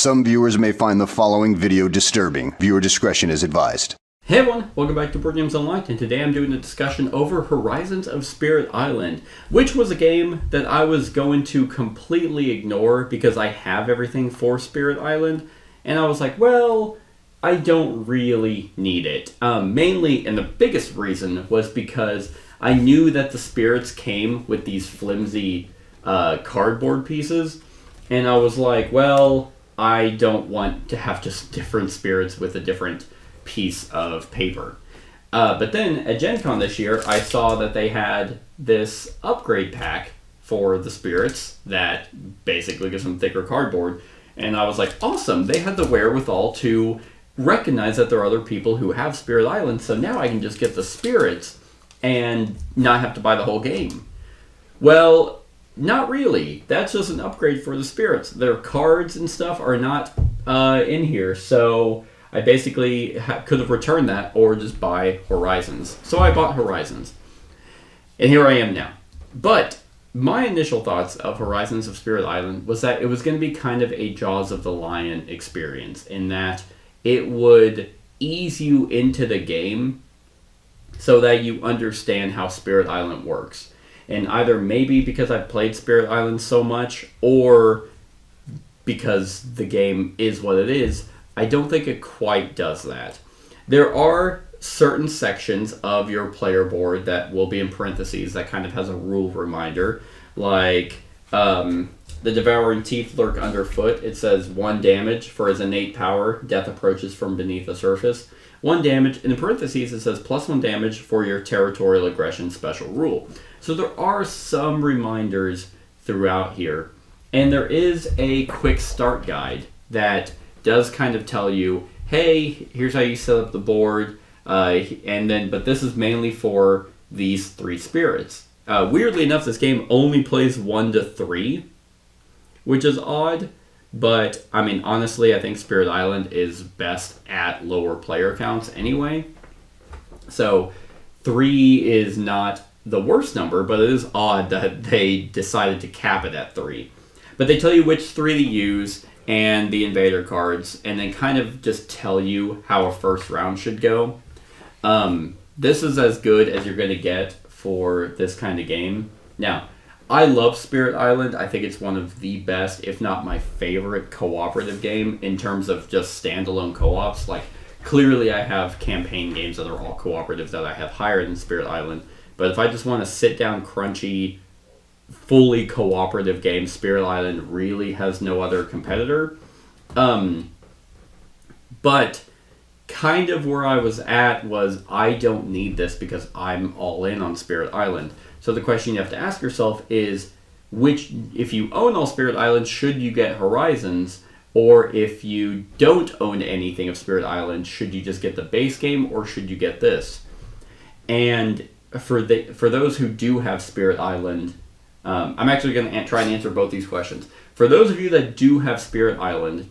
Some viewers may find the following video disturbing. Viewer discretion is advised. Hey everyone, welcome back to Board Games Unlocked, and today I'm doing a discussion over Horizons of Spirit Island, which was a game that I was going to completely ignore because I have everything for Spirit Island, and I was like, well, I don't really need it. Mainly, and the biggest reason was because I knew that the spirits came with these flimsy cardboard pieces, and I was like, well, I don't want to have just different spirits with a different piece of paper. But then at Gen Con this year, I saw that they had this upgrade pack for the spirits that basically gives them thicker cardboard. And I was like, awesome, they had the wherewithal to recognize that there are other people who have Spirit Island, so now I can just get the spirits and not have to buy the whole game. Well, not really. That's just an upgrade for the spirits. Their cards and stuff are not in here, so I basically could have returned that or just buy Horizons. So I bought Horizons. And here I am now. But my initial thoughts of Horizons of Spirit Island was that it was going to be kind of a Jaws of the Lion experience, in that it would ease you into the game so that you understand how Spirit Island works. And either maybe because I've played Spirit Island so much, or because the game is what it is, I don't think it quite does that. There are certain sections of your player board that will be in parentheses that kind of has a rule reminder, like the Devouring Teeth lurk underfoot. It says 1 damage for his innate power. Death approaches from beneath the surface. 1 damage. In the parentheses, it says +1 damage for your territorial aggression special rule. So there are some reminders throughout here. And there is a quick start guide that does kind of tell you, hey, here's how you set up the board, but this is mainly for these 3 spirits. Weirdly enough, this game only plays 1 to 3, which is odd, but I mean, honestly, I think Spirit Island is best at lower player counts anyway. So 3 is not the worst number, but it is odd that they decided to cap it at 3. But they tell you which 3 to use and the invader cards, and then kind of just tell you how a first round should go. This is as good as you're going to get for this kind of game. Now, I love Spirit Island. I think it's one of the best, if not my favorite, cooperative game in terms of just standalone co-ops. Like, clearly I have campaign games that are all cooperative that I have higher than Spirit Island. But if I just want to sit down, crunchy, fully cooperative game, Spirit Island really has no other competitor. But kind of where I was at was, I don't need this because I'm all in on Spirit Island. So the question you have to ask yourself is, if you own all Spirit Island, should you get Horizons? Or if you don't own anything of Spirit Island, should you just get the base game, or should you get this? And for those who do have Spirit Island, I'm actually going to try and answer both these questions. For those of you that do have Spirit Island,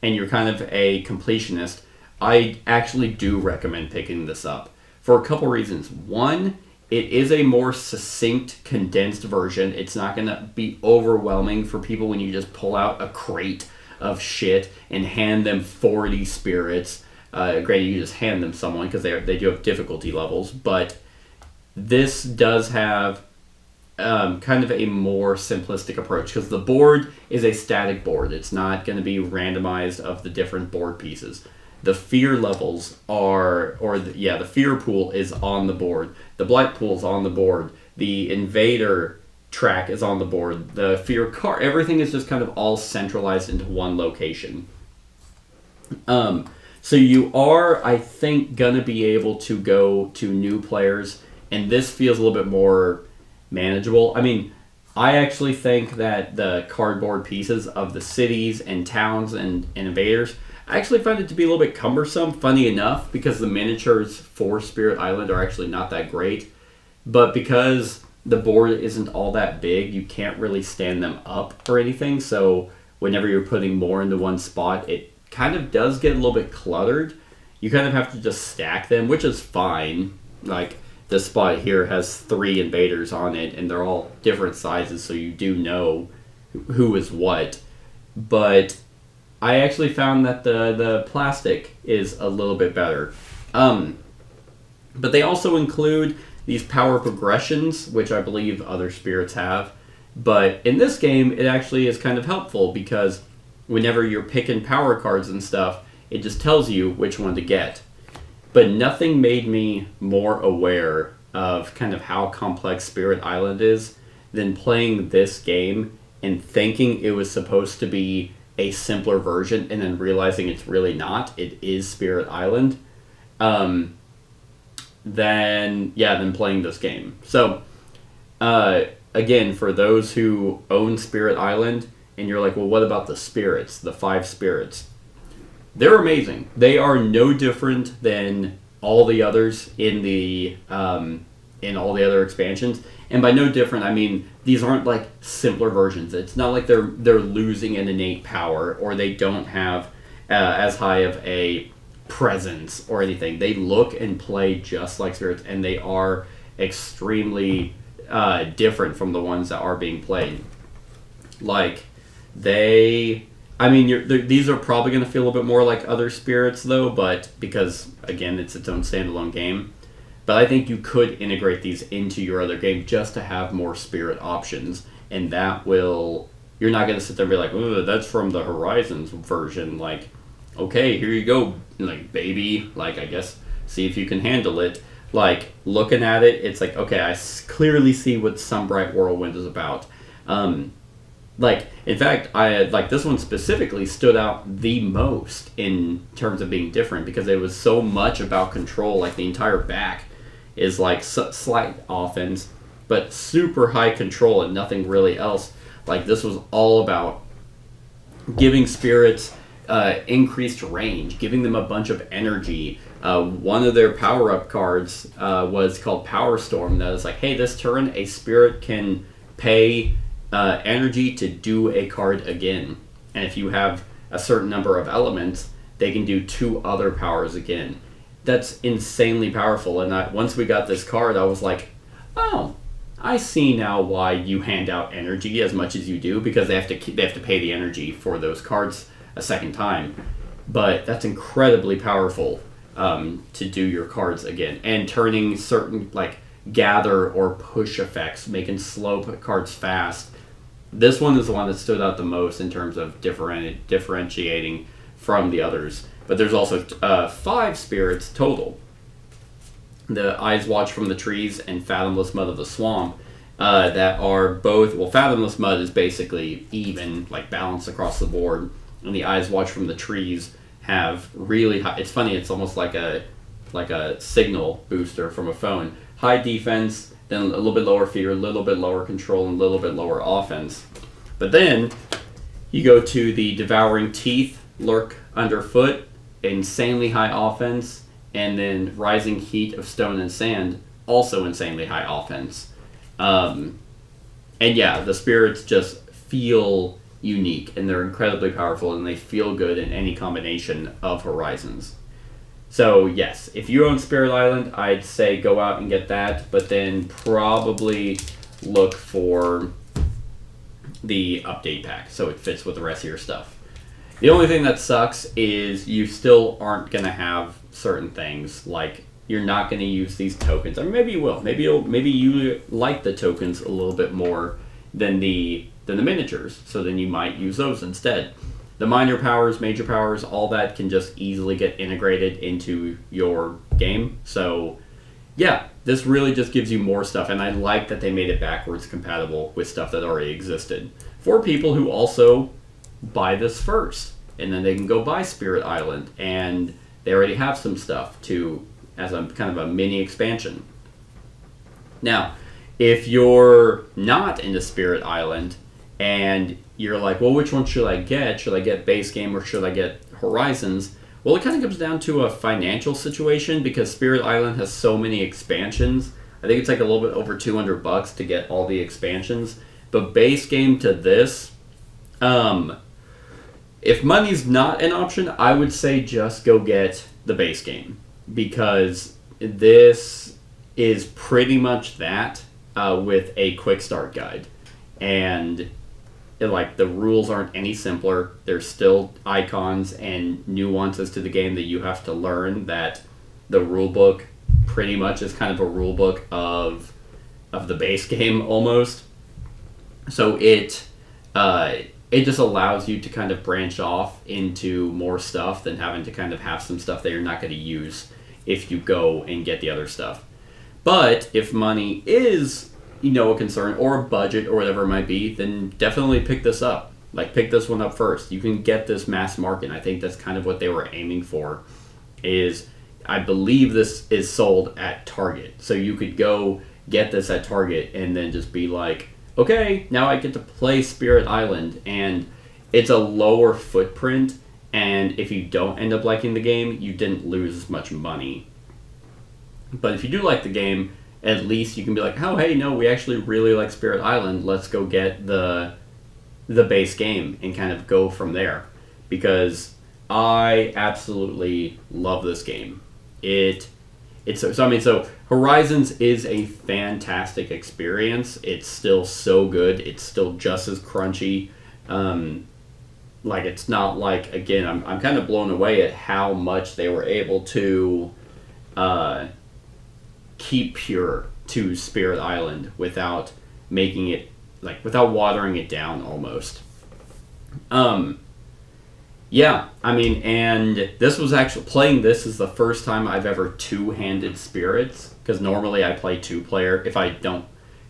and you're kind of a completionist, I actually do recommend picking this up for a couple reasons. One, it is a more succinct, condensed version. It's not going to be overwhelming for people when you just pull out a crate of shit and hand them 40 spirits. Granted, you just hand them someone because they do have difficulty levels, but this does have kind of a more simplistic approach, because the board is a static board. It's not going to be randomized of the different board pieces. The fear levels the fear pool is on the board. The blight pool is on the board. The invader track is on the board. The fear card, everything is just kind of all centralized into one location. So you are, I think, going to be able to go to new players, and this feels a little bit more manageable. I mean, I actually think that the cardboard pieces of the cities and towns and invaders, I actually find it to be a little bit cumbersome, funny enough, because the miniatures for Spirit Island are actually not that great. But because the board isn't all that big, you can't really stand them up or anything. So whenever you're putting more into one spot, it kind of does get a little bit cluttered. You kind of have to just stack them, which is fine. Like, this spot here has 3 invaders on it, and they're all different sizes, so you do know who is what. But I actually found that the plastic is a little bit better. But they also include these power progressions, which I believe other spirits have. But in this game, it actually is kind of helpful because whenever you're picking power cards and stuff, it just tells you which one to get. But nothing made me more aware of kind of how complex Spirit Island is than playing this game and thinking it was supposed to be a simpler version and then realizing it's really not. It is Spirit Island. Than playing this game. So, again, for those who own Spirit Island, and you're like, well, what about the spirits, the 5 spirits? They're amazing. They are no different than all the others in all the other expansions. And by no different, I mean these aren't like simpler versions. It's not like they're losing an innate power or they don't have as high of a presence or anything. They look and play just like spirits, and they are extremely different from the ones that are being played. Like these are probably going to feel a bit more like other spirits though, but because again it's its own standalone game. But I think you could integrate these into your other game just to have more spirit options, and that will, you're not going to sit there and be like, oh, that's from the Horizons version. Like, okay, here you go, like, baby, like, I guess, see if you can handle it. Like, looking at it, it's like, okay, I clearly see what Sunbright Whirlwind is about. Like, in fact, this one specifically stood out the most in terms of being different because it was so much about control. Like, the entire back is, like, slight offense, but super high control and nothing really else. Like, this was all about giving spirits increased range, giving them a bunch of energy. One of their power-up cards was called Power Storm. That is like, hey, this turn a spirit can pay energy to do a card again. And if you have a certain number of elements, they can do 2 other powers again. That's insanely powerful. And once we got this card, I was like, oh, I see now why you hand out energy as much as you do, because they have to pay the energy for those cards a second time. But that's incredibly powerful to do your cards again, and turning certain like gather or push effects, making slow cards fast. This one is the one that stood out the most in terms of differentiating from the others. But there's also 5 spirits total. The Eyes Watch from the Trees and Fathomless Mud of the Swamp that are both, well, Fathomless Mud is basically even, like balanced across the board, and the Eyes Watch from the Trees have really high, it's funny, it's almost like a signal booster from a phone. High defense, then a little bit lower fear, a little bit lower control, and a little bit lower offense. But then you go to the Devouring Teeth, Lurk Underfoot, insanely high offense, and then Rising Heat of Stone and Sand, also insanely high offense. And yeah, the spirits just feel unique, and they're incredibly powerful, and they feel good in any combination of Horizons. So yes, if you own Spirit Island, I'd say go out and get that, but then probably look for the update pack so it fits with the rest of your stuff. The only thing that sucks is you still aren't going to have certain things, like you're not going to use these tokens. I mean, maybe you will. Maybe you like the tokens a little bit more than the miniatures, so then you might use those instead. The minor powers, major powers, all that can just easily get integrated into your game. So yeah, this really just gives you more stuff, and I like that they made it backwards compatible with stuff that already existed for people who also buy this first, and then they can go buy Spirit Island, and they already have some stuff as a kind of a mini expansion. Now, if you're not into Spirit Island and you're like, well, which one should I get? Should I get base game or should I get Horizons? Well, it kind of comes down to a financial situation because Spirit Island has so many expansions. I think it's like a little bit over $200 to get all the expansions. But base game to this, if money's not an option, I would say just go get the base game, because this is pretty much that with a quick start guide. And like the rules aren't any simpler. There's still icons and nuances to the game that you have to learn. That the rule book pretty much is kind of a rule book of the base game almost. So it just allows you to kind of branch off into more stuff than having to kind of have some stuff that you're not going to use if you go and get the other stuff. But if money is, a concern, or a budget or whatever it might be, then definitely pick this up. Like, pick this one up first. You can get this mass market. I think that's kind of what they were aiming for. I believe this is sold at Target. So you could go get this at Target and then just be like, okay, now I get to play Spirit Island. And it's a lower footprint. And if you don't end up liking the game, you didn't lose as much money. But if you do like the game, at least you can be like, oh, hey, no, we actually really like Spirit Island. Let's go get the base game and kind of go from there. Because I absolutely love this game. So Horizons is a fantastic experience. It's still so good. It's still just as crunchy. It's not like, again, I'm kind of blown away at how much they were able to keep pure to Spirit Island without making it, without watering it down almost. And this was actually, playing this is the first time I've ever two-handed spirits, because normally I play two-player. If I don't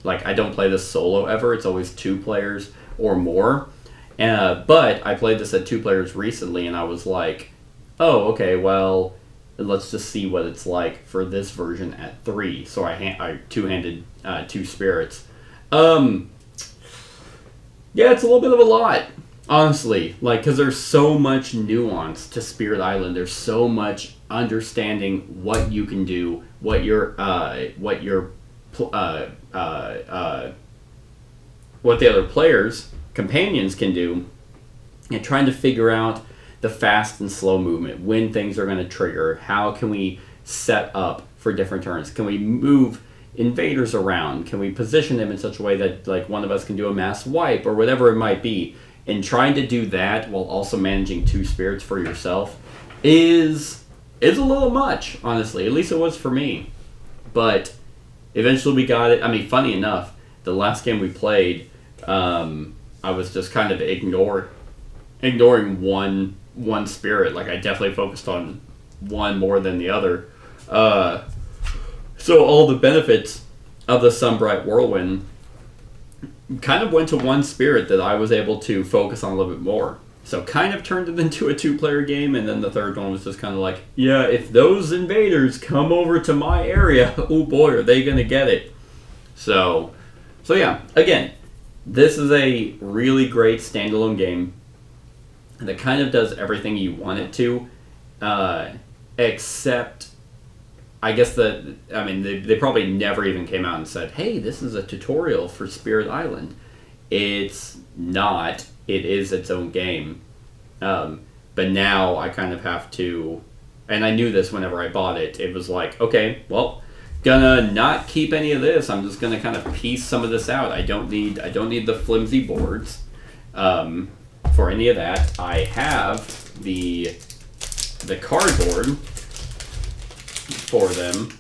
play this solo ever, it's always two players or more. But I played this at two players recently, and I was like, oh, okay, well, let's just see what it's like for this version at 3. So I two-handed two spirits. Yeah, it's a little bit of a lot, honestly. Because there's so much nuance to Spirit Island. There's so much understanding what you can do, what the other players, companions, can do, and trying to figure out the fast and slow movement, when things are going to trigger, how can we set up for different turns, can we move invaders around, can we position them in such a way that one of us can do a mass wipe or whatever it might be, and trying to do that while also managing two spirits for yourself is a little much, honestly. At least it was for me. But eventually we got it. Funny enough, the last game we played, I was just kind of ignoring one spirit. I definitely focused on one more than the other. So all the benefits of the Sunbright Whirlwind kind of went to one spirit that I was able to focus on a little bit more. So kind of turned it into a two-player game, and then the third one was just kind of like, yeah, if those invaders come over to my area, oh boy, are they going to get it. So yeah, again, this is a really great standalone game that kind of does everything you want it to, except, I guess they probably never even came out and said, hey, this is a tutorial for Spirit Island. It's not. It is its own game. But now I kind of have to, and I knew this whenever I bought it, it was like, okay, well, gonna not keep any of this. I'm just gonna kind of piece some of this out. I don't need the flimsy boards. For any of that, I have the cardboard for them,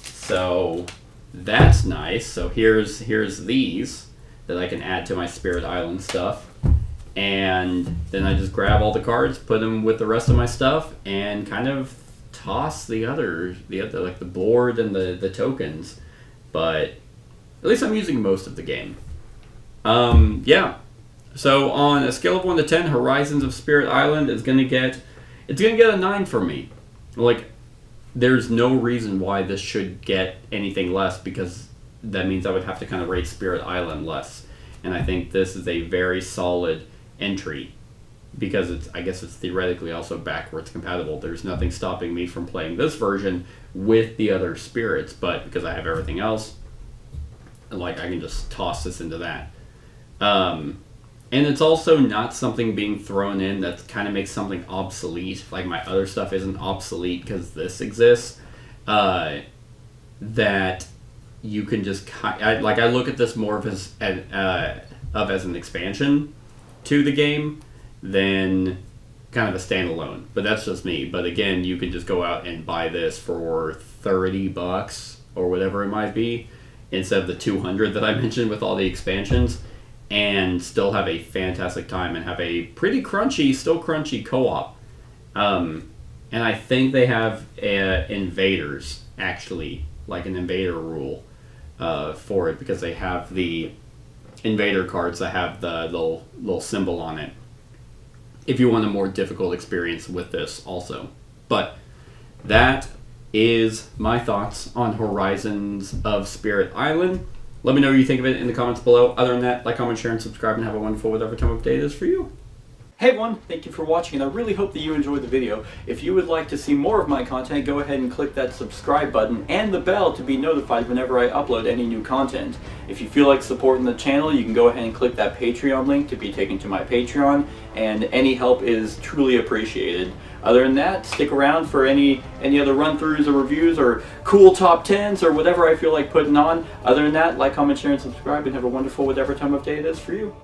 so that's nice. So here's these that I can add to my Spirit Island stuff, and then I just grab all the cards, put them with the rest of my stuff, and kind of toss the other like the board and the tokens. But at least I'm using most of the game. Yeah. So on a scale of 1 to 10, Horizons of Spirit Island is gonna get a 9 for me. There's no reason why this should get anything less, because that means I would have to kind of rate Spirit Island less. And I think this is a very solid entry, because I guess it's theoretically also backwards compatible. There's nothing stopping me from playing this version with the other spirits, but because I have everything else, I can just toss this into that. And it's also not something being thrown in that kind of makes something obsolete. My other stuff isn't obsolete because this exists. That you can just I look at this more of as of as an expansion to the game than kind of a standalone. But that's just me. But again, you can just go out and buy this for $30 or whatever it might be instead of the 200 that I mentioned with all the expansions, and still have a fantastic time and have a pretty crunchy, still crunchy co-op. And I think they have invaders, actually, like an invader rule for it, because they have the invader cards that have the little symbol on it, if you want a more difficult experience with this also. But that is my thoughts on Horizons of Spirit Island. Let me know what you think of it in the comments below. Other than that, like, comment, share, and subscribe, and have a wonderful whatever time of day it is for you. Hey everyone, thank you for watching, and I really hope that you enjoyed the video. If you would like to see more of my content, go ahead and click that subscribe button and the bell to be notified whenever I upload any new content. If you feel like supporting the channel, you can go ahead and click that Patreon link to be taken to my Patreon, and any help is truly appreciated. Other than that, stick around for any other run-throughs or reviews or cool top 10s or whatever I feel like putting on. Other than that, like, comment, share, and subscribe, and have a wonderful whatever time of day it is for you.